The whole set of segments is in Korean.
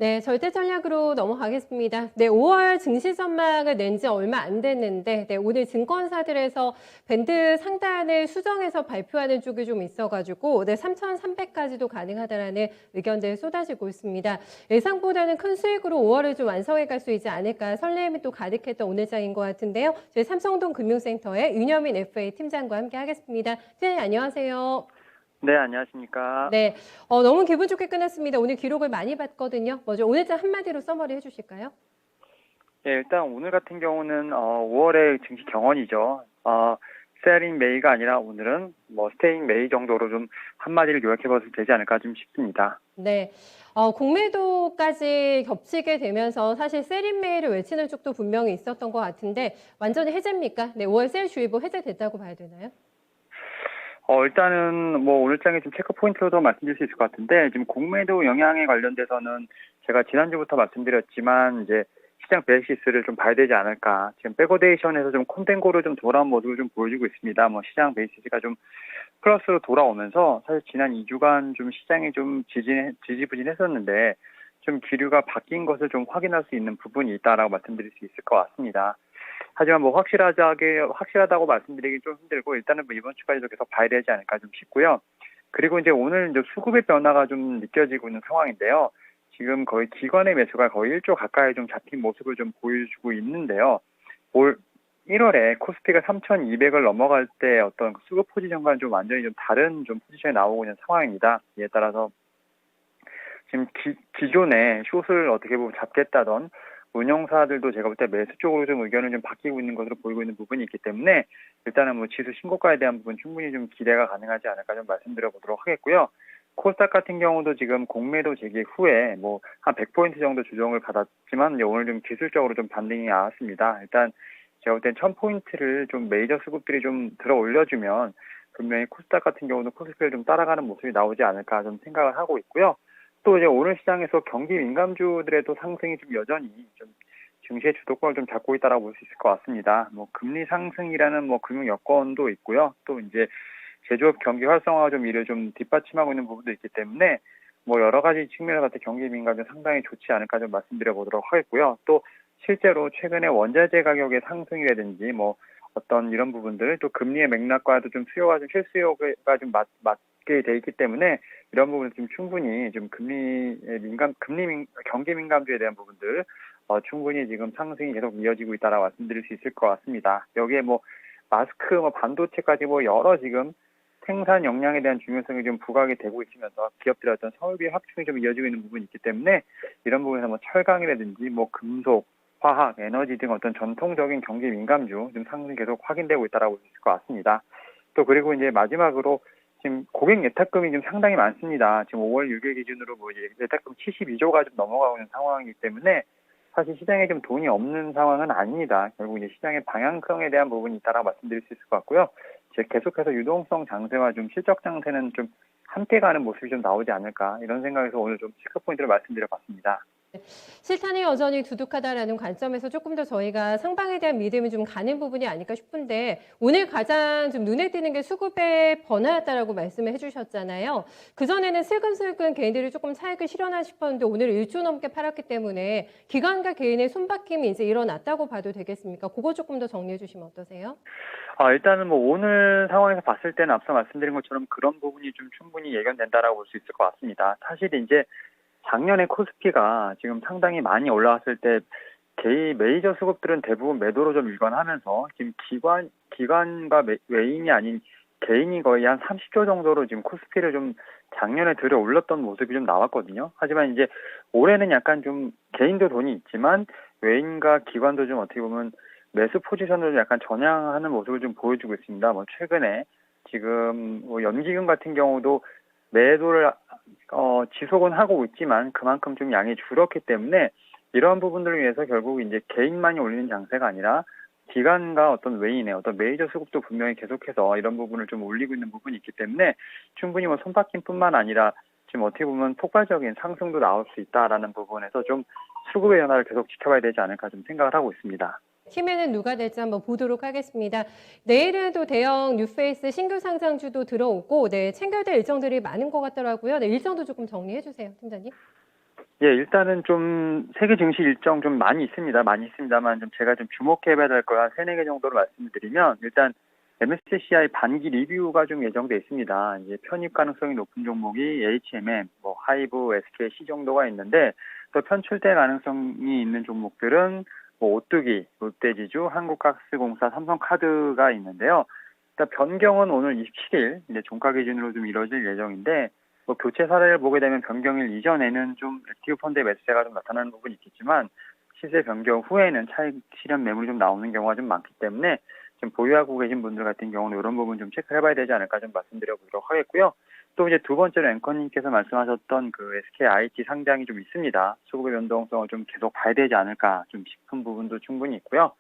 네, 절대 전략으로 넘어가겠습니다. 네, 5월 증시 전망을 낸 지 얼마 안 됐는데, 네, 오늘 증권사들에서 밴드 상단을 수정해서 발표하는 쪽이 좀 있어가지고, 네, 3,300까지도 가능하다라는 의견들 쏟아지고 있습니다. 예상보다는 큰 수익으로 5월을 좀 완성해 갈 수 있지 않을까 설렘이 또 가득했던 오늘장인 것 같은데요. 저희 삼성동 금융센터의 윤여민 FA 팀장과 함께 하겠습니다. 팀장님 안녕하세요. 네, 안녕하십니까. 네, 너무 기분 좋게 끝났습니다. 오늘 기록을 많이 봤거든요. 먼저 오늘장 한마디로 서머리 해주실까요? 예, 일단 오늘 같은 경우는 5월의 증시 경원이죠. 셀인 메이가 아니라 오늘은 스테인 메이 정도로 좀 한마디를 요약해봐도 되지 않을까 좀 싶습니다. 네, 공매도까지 겹치게 되면서 사실 셀인메이를 외치는 쪽도 분명히 있었던 것 같은데 완전히 해제입니까? 네, 5월 셀주의보 해제됐다고 봐야 되나요? 일단은 오늘장에 좀 체크 포인트로도 말씀드릴 수 있을 것 같은데, 지금 공매도 영향에 관련돼서는 제가 지난주부터 말씀드렸지만, 이제 시장 베이시스를 좀 봐야 되지 않을까. 지금 백오데이션에서 좀 콘덴고로 좀 돌아온 모습을 좀 보여주고 있습니다. 시장 베이시스가 좀 플러스로 돌아오면서 사실 지난 2주간 좀 시장이 좀 지지부진했었는데, 좀 기류가 바뀐 것을 좀 확인할 수 있는 부분이 있다라고 말씀드릴 수 있을 것 같습니다. 하지만 확실하다고 말씀드리기 좀 힘들고, 일단은 이번 주까지도 계속 봐야 되지 않을까 좀 싶고요. 그리고 이제 오늘 이제 수급의 변화가 좀 느껴지고 있는 상황인데요. 지금 거의 기관의 매수가 거의 1조 가까이 좀 잡힌 모습을 좀 보여주고 있는데요. 올 1월에 코스피가 3,200을 넘어갈 때 어떤 수급 포지션과는 좀 완전히 좀 다른 좀 포지션에 나오고 있는 상황입니다. 이에 따라서 지금 기존에 숏을 어떻게 보면 잡겠다던 운영사들도 제가 볼 때 매수 쪽으로 좀 의견을 좀 바뀌고 있는 것으로 보이고 있는 부분이 있기 때문에, 일단은 지수 신고가에 대한 부분 충분히 좀 기대가 가능하지 않을까 좀 말씀드려 보도록 하겠고요. 코스닥 같은 경우도 지금 공매도 제기 후에 한 100포인트 정도 조정을 받았지만, 오늘 좀 기술적으로 좀 반등이 나왔습니다. 일단 제가 볼 땐 1000포인트를 좀 메이저 수급들이 좀 들어 올려주면 분명히 코스닥 같은 경우는 코스피를 좀 따라가는 모습이 나오지 않을까 좀 생각을 하고 있고요. 또 이제 오늘 시장에서 경기 민감주들의 또 상승이 좀 여전히 좀 증시의 주도권을 좀 잡고 있다라고 볼 수 있을 것 같습니다. 금리 상승이라는 금융 여건도 있고요. 또 이제 제조업 경기 활성화가 좀 이를 좀 뒷받침하고 있는 부분도 있기 때문에 여러 가지 측면에서 봤을 때 경기 민감이 상당히 좋지 않을까 좀 말씀드려 보도록 하겠고요. 또 실제로 최근에 원자재 가격의 상승이라든지 어떤 이런 부분들, 또 금리의 맥락과도 좀 수요가 좀 실수요가 좀 맞게 돼 있기 때문에 이런 부분을 좀 충분히 좀 경기 민감주에 대한 부분들 충분히 지금 상승이 계속 이어지고 있다라고 말씀드릴 수 있을 것 같습니다. 여기에 마스크, 반도체까지 여러 지금 생산 역량에 대한 중요성이 좀 부각이 되고 있으면서 기업들의 어떤 설비 확충이 좀 이어지고 있는 부분이 있기 때문에 이런 부분에서 철강이라든지 금속, 화학, 에너지 등 어떤 전통적인 경기 민감주 좀 상승이 계속 확인되고 있다라고 볼 수 있을 것 같습니다. 또 그리고 이제 마지막으로 지금 고객 예탁금이 좀 상당히 많습니다. 지금 5월 6일 기준으로 예탁금 72조가 좀 넘어가고 있는 상황이기 때문에 사실 시장에 좀 돈이 없는 상황은 아닙니다. 결국 이제 시장의 방향성에 대한 부분이 있다라고 말씀드릴 수 있을 것 같고요. 계속해서 유동성 장세와 좀 실적 장세는 좀 함께 가는 모습이 좀 나오지 않을까, 이런 생각에서 오늘 좀 체크 포인트를 말씀드려 봤습니다. 실탄이 여전히 두둑하다라는 관점에서 조금 더 저희가 상방에 대한 믿음이 좀 가는 부분이 아닐까 싶은데 오늘 가장 좀 눈에 띄는 게 수급의 변화였다라고 말씀을 해주셨잖아요. 그전에는 슬금슬금 개인들이 조금 차익을 실현하나 싶었는데 오늘 1조 넘게 팔았기 때문에 기관과 개인의 손바뀜이 이제 일어났다고 봐도 되겠습니까? 그거 조금 더 정리해 주시면 어떠세요? 일단은 오늘 상황에서 봤을 때는 앞서 말씀드린 것처럼 그런 부분이 좀 충분히 예견된다라고 볼 수 있을 것 같습니다. 사실 이제 작년에 코스피가 지금 상당히 많이 올라왔을 때 메이저 수급들은 대부분 매도로 좀 일관하면서 지금 기관과 외인이 아닌 개인이 거의 한 30조 정도로 지금 코스피를 좀 작년에 들어 올렸던 모습이 좀 나왔거든요. 하지만 이제 올해는 약간 좀 개인도 돈이 있지만 외인과 기관도 좀 어떻게 보면 매수 포지션을 약간 전향하는 모습을 좀 보여주고 있습니다. 최근에 지금 연기금 같은 경우도 매도를 지속은 하고 있지만 그만큼 좀 양이 줄었기 때문에 이러한 부분들을 위해서 결국 이제 개인만이 올리는 장세가 아니라 기관과 어떤 외인의 어떤 메이저 수급도 분명히 계속해서 이런 부분을 좀 올리고 있는 부분이 있기 때문에 충분히 손바뀜뿐만 아니라 지금 어떻게 보면 폭발적인 상승도 나올 수 있다라는 부분에서 좀 수급의 변화를 계속 지켜봐야 되지 않을까 좀 생각을 하고 있습니다. 팀에는 누가 될지 한번 보도록 하겠습니다. 내일은 또 대형 뉴페이스 신규 상장주도 들어오고 챙겨야 될 일정들이 많은 것 같더라고요. 네, 일정도 조금 정리해 주세요, 팀장님. 예, 일단은 좀 세계 증시 일정 좀 많이 있습니다. 많이 있습니다만 좀 제가 좀 주목해봐야 될 거 한 세네 개 정도로 말씀을 드리면 일단 MSCI 반기 리뷰가 좀 예정돼 있습니다. 이제 편입 가능성이 높은 종목이 HMM, 뭐 하이브, SKC 정도가 있는데 또 편출될 가능성이 있는 종목들은 뭐 오뚜기, 롯데지주, 한국가스공사, 삼성카드가 있는데요. 일단 변경은 오늘 27일 이제 종가 기준으로 좀 이루어질 예정인데 뭐 교체 사례를 보게 되면 변경일 이전에는 좀 액티브 펀드의 매수세가 좀 나타나는 부분이 있겠지만 시세 변경 후에는 차익 실현 매물이 좀 나오는 경우가 좀 많기 때문에 좀 보유하고 계신 분들 같은 경우는 이런 부분 좀 체크를 해봐야 되지 않을까 좀 말씀드려 보도록 하겠고요. 또 이제 두 번째로 앵커님께서 말씀하셨던 그 SKIT 상장이 좀 있습니다. 수급의 변동성을 좀 계속 봐야 되지 않을까 좀 싶은 부분도 충분히 있고요.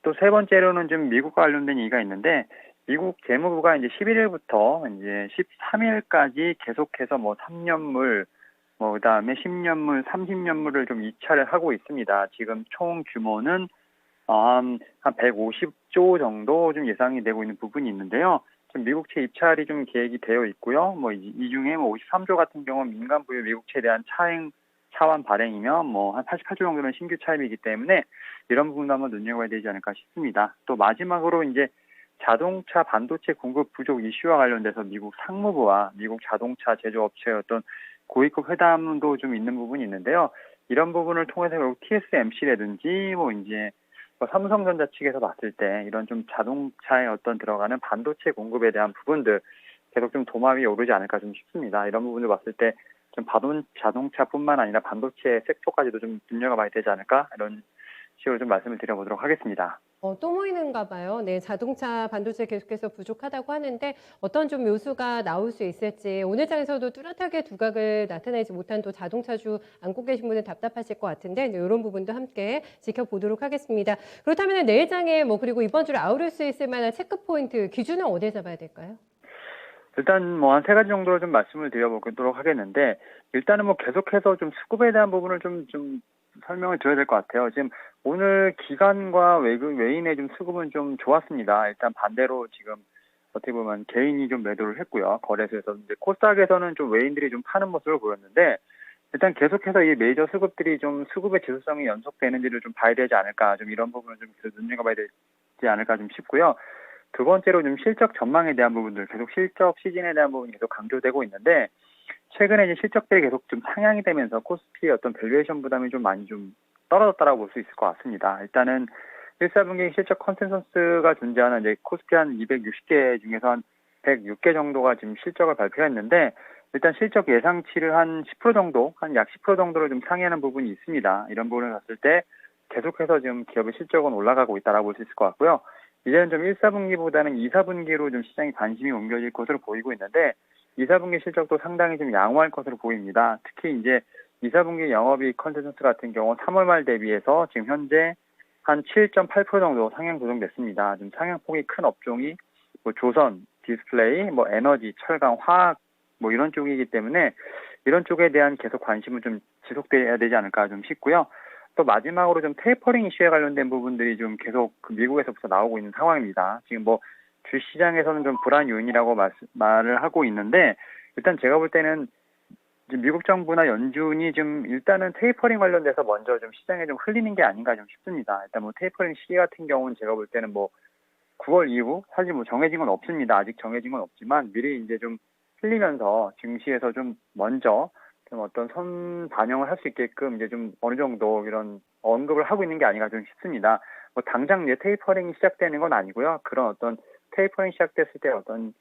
또 세 번째로는 좀 미국과 관련된 얘기가 있는데 미국 재무부가 이제 11일부터 이제 13일까지 계속해서 뭐 3년물, 뭐 그다음에 10년물, 30년물을 좀 입찰을 하고 있습니다. 지금 총 규모는 한 150조 정도 좀 예상이 되고 있는 부분이 있는데요. 좀 미국채 입찰이 좀 계획이 되어 있고요. 뭐 이 중에 뭐 53조 같은 경우는 민간 부유 미국채에 대한 차환 발행이면 뭐 한 88조 정도는 신규 차입이기 때문에 이런 부분도 한번 눈여겨봐야 되지 않을까 싶습니다. 또 마지막으로 이제 자동차 반도체 공급 부족 이슈와 관련돼서 미국 상무부와 미국 자동차 제조업체의 어떤 고위급 회담도 좀 있는 부분이 있는데요. 이런 부분을 통해서 결국 TSMC라든지 뭐 이제 뭐 삼성전자 측에서 봤을 때 이런 좀 자동차에 어떤 들어가는 반도체 공급에 대한 부분들 계속 좀 도마 위에 오르지 않을까 좀 싶습니다. 이런 부분을 봤을 때 좀 자동차뿐만 아니라 반도체 섹터까지도 좀 눈여겨봐야 되지 않을까 이런 식으로 좀 말씀을 드려보도록 하겠습니다. 또 모이는가 봐요. 네, 자동차 반도체 계속해서 부족하다고 하는데 어떤 좀 묘수가 나올 수 있을지 오늘 장에서도 뚜렷하게 두각을 나타내지 못한 또 자동차주 안고 계신 분은 답답하실 것 같은데 네, 이런 부분도 함께 지켜보도록 하겠습니다. 그렇다면 내일 장에 뭐 그리고 이번 주를 아우를 수 있을 만한 체크 포인트 기준은 어디에 잡아야 될까요? 일단 뭐 한 세 가지 정도로 좀 말씀을 드려보도록 하겠는데 일단은 뭐 계속해서 좀 수급에 대한 부분을 좀 설명을 드려야 될 것 같아요. 지금 오늘 기관과 외인의 좀 수급은 좀 좋았습니다. 일단 반대로 지금 어떻게 보면 개인이 좀 매도를 했고요. 거래소에서 이제 코스닥에서는 좀 외인들이 좀 파는 모습을 보였는데 일단 계속해서 이 메이저 수급들이 좀 수급의 지속성이 연속되는지를 좀 봐야 되지 않을까 좀 이런 부분을 좀 계속 눈여겨봐야 되지 않을까 좀 싶고요. 두 번째로 좀 실적 전망에 대한 부분들, 계속 실적 시즌에 대한 부분이 계속 강조되고 있는데, 최근에 이제 실적들이 계속 좀 상향이 되면서 코스피의 어떤 밸류에이션 부담이 좀 많이 좀 떨어졌다라고 볼 수 있을 것 같습니다. 일단은 1, 4분기 실적 컨센서스가 존재하는 이제 코스피 한 260개 중에서 한 106개 정도가 지금 실적을 발표했는데, 일단 실적 예상치를 한 10% 정도, 한 약 10% 정도를 좀 상회하는 부분이 있습니다. 이런 부분을 봤을 때 계속해서 지금 기업의 실적은 올라가고 있다라고 볼 수 있을 것 같고요. 이제는 좀 1, 4분기보다는 2, 4분기로 좀 시장이 관심이 옮겨질 것으로 보이고 있는데 2, 4분기 실적도 상당히 좀 양호할 것으로 보입니다. 특히 이제 2, 4분기 영업이익 컨센서스 같은 경우 3월 말 대비해서 지금 현재 한 7.8% 정도 상향 조정됐습니다. 좀 상향폭이 큰 업종이 뭐 조선, 디스플레이, 뭐 에너지, 철강, 화학 뭐 이런 쪽이기 때문에 이런 쪽에 대한 계속 관심은 좀 지속돼야 되지 않을까 좀 싶고요. 또 마지막으로 좀 테이퍼링 이슈에 관련된 부분들이 좀 계속 그 미국에서부터 나오고 있는 상황입니다. 지금 뭐 주시장에서는 좀 불안 요인이라고 말을 하고 있는데 일단 제가 볼 때는 지금 미국 정부나 연준이 좀 일단은 테이퍼링 관련돼서 먼저 좀 시장에 좀 흘리는 게 아닌가 좀 싶습니다. 일단 뭐 테이퍼링 시기 같은 경우는 제가 볼 때는 뭐 9월 이후 사실 뭐 정해진 건 없습니다. 아직 정해진 건 없지만 미리 이제 좀 흘리면서 증시에서 좀 먼저 좀 어떤 선 반영을 할 수 있게끔 이제 좀 어느 정도 이런 언급을 하고 있는 게 아닌가 좀 싶습니다. 뭐 당장 이제 테이퍼링이 시작되는 건 아니고요. 그런 어떤 테이퍼링 시작됐을 때 어떤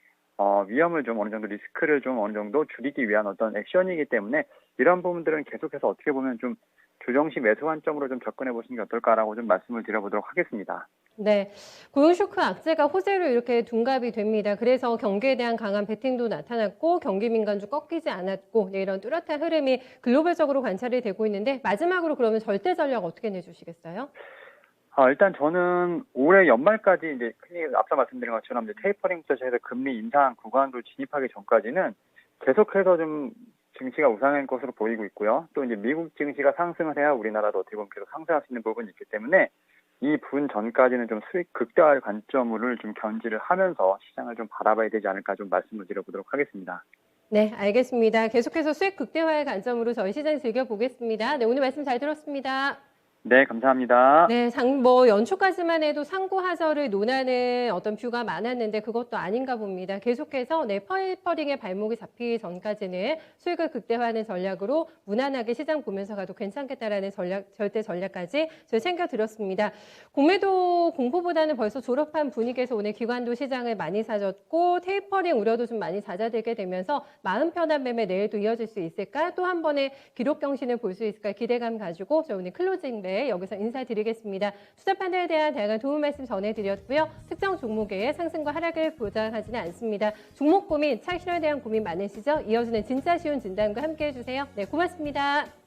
위험을 좀 어느 정도 리스크를 좀 어느 정도 줄이기 위한 어떤 액션이기 때문에 이런 부분들은 계속해서 어떻게 보면 좀 조정시 매수 관점으로 좀 접근해 보시는 게 어떨까라고 좀 말씀을 드려보도록 하겠습니다. 네, 고용 쇼크 악재가 호재로 이렇게 둔갑이 됩니다. 그래서 경기에 대한 강한 베팅도 나타났고 경기 민감주 꺾이지 않았고 네, 이런 뚜렷한 흐름이 글로벌적으로 관찰이 되고 있는데 마지막으로 그러면 절대 전략 어떻게 내주시겠어요? 일단 저는 올해 연말까지 이제 흔히 앞서 말씀드린 것처럼 이제 테이퍼링부터 시작해서 금리 인상 구간으로 진입하기 전까지는 계속해서 좀 증시가 우상할 것으로 보이고 있고요. 또 이제 미국 증시가 상승을 해야 우리나라도 어떻게 보면 계속 상승할 수 있는 부분이 있기 때문에 이 부분 전까지는 좀 수익 극대화의 관점을 좀 견지를 하면서 시장을 좀 바라봐야 되지 않을까 좀 말씀을 드려보도록 하겠습니다. 네, 알겠습니다. 계속해서 수익 극대화의 관점으로 저희 시장 즐겨보겠습니다. 네, 오늘 말씀 잘 들었습니다. 네, 감사합니다. 네, 연초까지만 해도 상고 하저를 논하는 어떤 뷰가 많았는데 그것도 아닌가 봅니다. 계속해서 퍼링의 발목이 잡히기 전까지는 수익을 극대화하는 전략으로 무난하게 시장 보면서 가도 괜찮겠다라는 절대 전략까지 저희 챙겨드렸습니다. 공매도 공포보다는 벌써 졸업한 분위기에서 오늘 기관도 시장을 많이 사줬고 테이퍼링 우려도 좀 많이 잦아들게 되면서 마음 편한 매매 내일도 이어질 수 있을까? 또 한 번의 기록 경신을 볼 수 있을까? 기대감 가지고 저 오늘 클로징 여기서 인사드리겠습니다. 투자 판단에 대한 다양한 도움 말씀 전해드렸고요. 특정 종목의 상승과 하락을 보장하지는 않습니다. 종목 고민, 차익 실현에 대한 고민 많으시죠? 이어지는 진짜 쉬운 진단과 함께 해주세요. 네, 고맙습니다.